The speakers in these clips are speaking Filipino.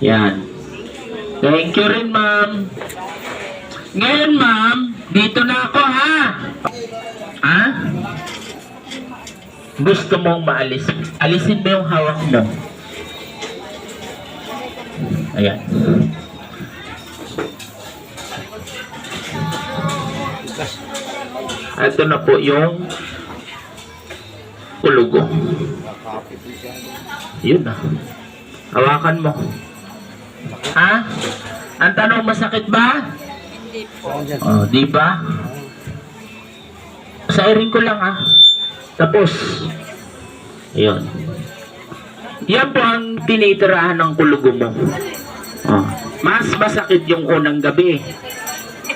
Yan. Thank you rin, ma'am. Ngayon, ma'am, dito na ako, ha? Ha? Gusto mong maalis? Alisin mo yung hawak mo. Ayan. Ito na po yung kulugo. Yun na. Hawakan mo. Ha? Ang tanong, masakit ba? Oh, di ba? Sairin ko lang, ha? Tapos. Ayun. Yan po ang tinitirahan ng kulugo mo. Oh. Mas masakit yung unang gabi.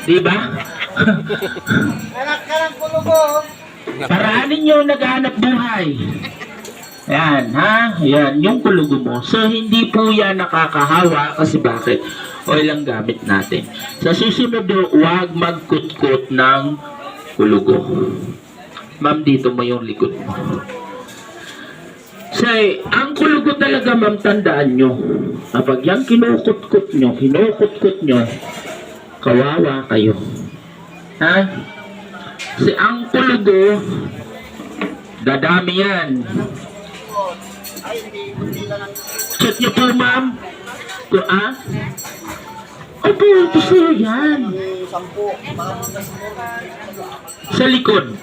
Di ba? Anak ka ng kulugo. Paraanin nyo naghahanap buhay. Yan, ha? Yan, yung kulugo mo. So, hindi po yan nakakahawa kasi bakit? Oil ang gamit natin. Sa susunod, huwag magkutkot ng kulugo. Ma'am, dito mo yung likod mo. Say, ang kulugo talaga, ma'am, tandaan nyo. Kapag yan kinukutkot nyo, kawawa kayo. Ha? Kasi ang kulugo, dadami yan. Check nyo po, ma'am. Opo, ito sa'yo yan. Sa likod.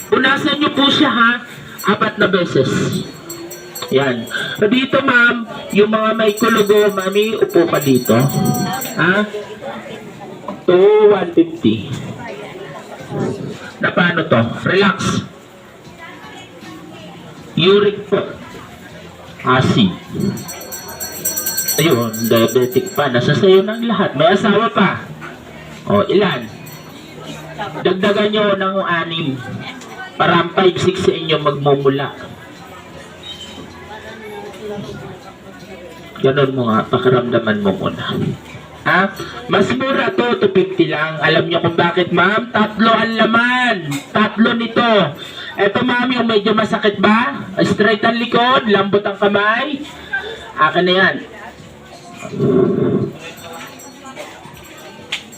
Punasan nyo po siya, ha? 4 na beses. Yan. Dito, ma'am, yung mga may kulugo, mami, upo ka dito. Ha? 150. Na paano to? Relax. Uric po. Acid. Ayun, diabetic pa. Nasa sayo ng lahat. May asawa pa. O, ilan? Dagdagan nyo ng 6. Para ang 5-6 sa inyo magmumula. Ganon mo nga. Pakiramdaman mo muna. Ha? Mas mura to, 250 lang. Alam nyo kung bakit, ma'am? 3 ang laman. 3 nito. Eto, ma'am, yung medyo masakit ba? Straight ang likod, lambot ang kamay. Akin na yan.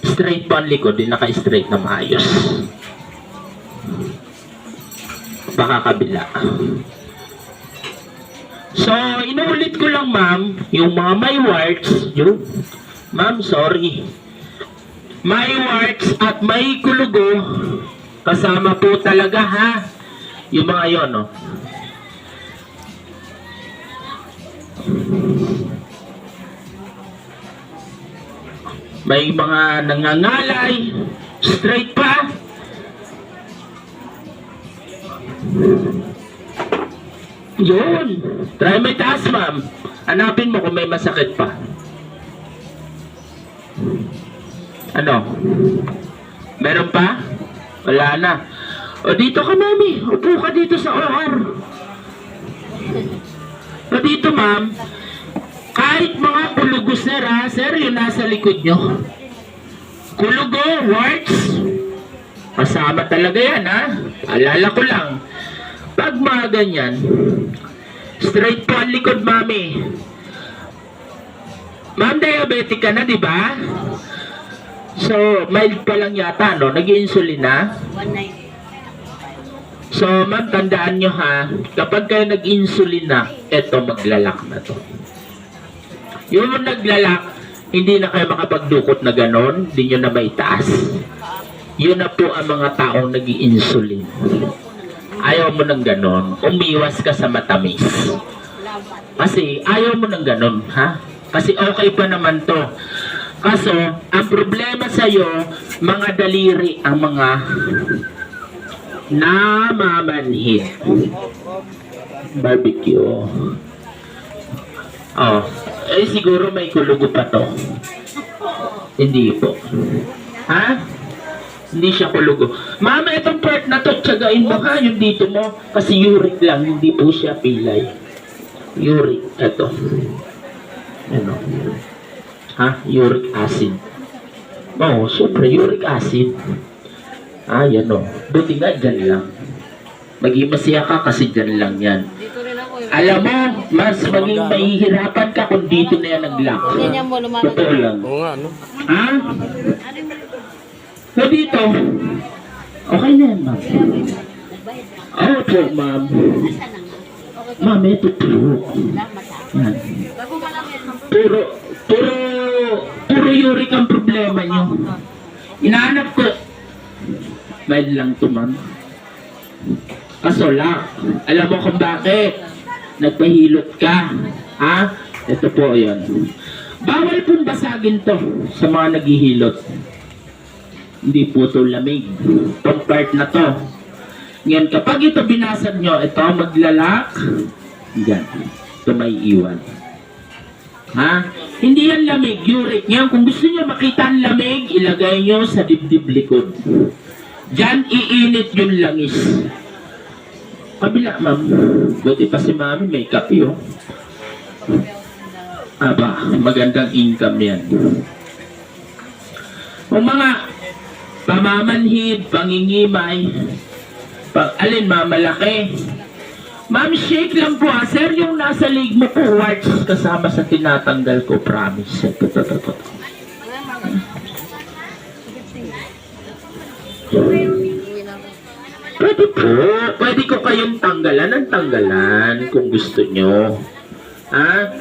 Straight po ang likod, di naka-straight na maayos. Baka kabila. So, inuulit ko lang, ma'am, yung mga may warts, yung ma'am, sorry. May warts at may kulugo, kasama po talaga, ha? Yung mga yon, no? May mga nangangalay, straight pa. Yun. Try may taas, ma'am. Hanapin mo kung may masakit pa. Ano? Meron pa? Wala na. O dito ka, mami. Upo ka dito sa OR. O dito, ma'am. Kahit mga kulugo, sir, ha? Sir, yung nasa likod nyo. Kulugo, warts. Kasama talaga yan, ha? Alala ko lang. Pag mga ganyan, straight po ang likod, mami. Ma'am, diabetic ka na, di ba? So, mild pa lang yata, no? Nag-insulin na? 190. So, ma'am, tandaan nyo, ha? Kapag kayo nag-insulin na, eto, maglalak na to. Yung naglalak, hindi na kayo makapagdukot na ganon, hindi nyo na may taas. Yun na po ang mga taong nag-insulin. Ayaw mo ng ganon, umiwas ka sa matamis. Kasi ayaw mo ng ganon, ha? Kasi okay pa naman to. Kaso, ang problema sa'yo, mga daliri ang mga namamanhid. Barbecue. Oh, eh siguro may kulugo pa to. Hindi po. Ha? Hindi siya kulugo. Mama, itong part na to, tsagain mo, ha? Yung dito mo. Kasi uric lang, hindi po siya pilay. Uric, eto. Ano? Ha? Uric acid. Oh, syempre, uric acid. Ah, yan o. Buti nga, dyan lang. Maging masaya ka kasi dyan lang yan. Dito rin ako, Alam mo, mas maging mahihirapan ka kung dito na yan nag-lock. Ganyan mo lumanag. Totoo lang. Oo nga, no? Ha? So dito, okay na yan, ma'am. Oo po, ma'am. Ma'am, ito po. Yan. Puro uric ang problema nyo. Inaanap ko. Mild lang to, ma'am. Kaso lang, alam mo kung bakit? Nagpahilot ka. Ha? Ito po yun. Bawal pong basagin to sa mga naghihilot. Hindi po ito lamig. Itong part na to. Ngayon, kapag ito binasag nyo, ito maglalak. Yan. Ito may iwan. Ha? Hindi yan lamig, uric. Ngayon, kung gusto nyo makita ang lamig, ilagay nyo sa dibdib likod. Diyan, iinit yung langis. Kabila, ma'am. Buti pa si mami, may kape, oh. Aba, magandang income yan. Kung mga pamamanhid, pangingimay, alin, mamalaki. Ma'am, shake lang po, ha. Sir, yung nasa leg mo po, warts kasama sa tinatanggal ko, promise. Ito. Pwede po. Pwede ko kayong tanggalan ng tanggalan kung gusto nyo. Ha?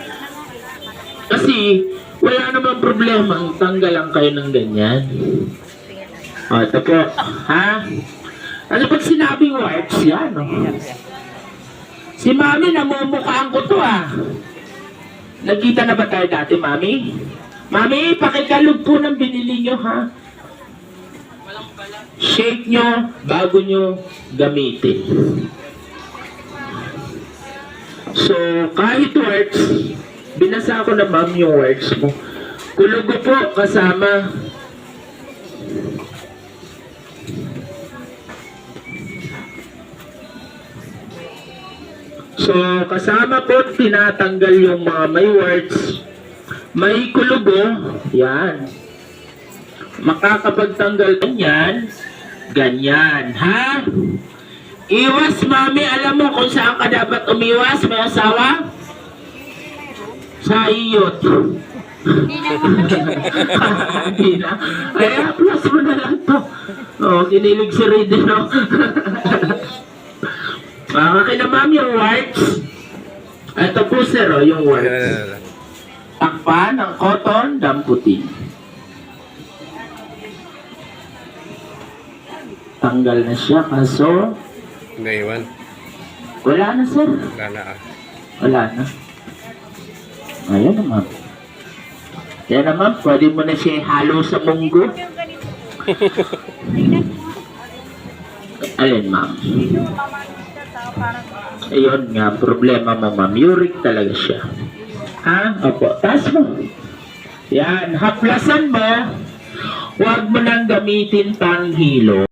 Kasi, wala namang problema ang tanggalan kayo ng ganyan. O, ito po. Ha? Ano pag sinabing warts yan? Oh. Si mami, namumukhaan ko to, ah. Nagkita na ba tayo dati, mami? Mami, pakikalog po ng binili nyo, ha? Shake nyo bago nyo gamitin. So, kahit words, binasa ko na ma'am yung words mo. Kulugo po kasama. So, kasama po tinatanggal yung mga may words. May kulugo. Yan. Makakapagtanggal yan. Ganyan, ha? Iwas, mami. Alam mo kung saan ka dapat umiwas? May asawa? Sa iyot. Hindi na. Ay, plus mo na lang to. Oh, kinilig si Riden, no? Okay na, ma'am, yung words. Ito po, sir, oh, yung words. Takpan ng cotton, damputin. Tanggal na siya, kaso Naiwan. wala na, sir. Wala na, ah. Wala na. Ayan na, ma'am. Ayan na, ma'am. Pwede mo na siya halo sa munggo. Alin, ma'am? Ayun nga, problema mo, ma'am. Uric talaga siya. Ha? Opo. Taas mo. Yan. Haplasan mo. Huwag mo nang gamitin pang hilo.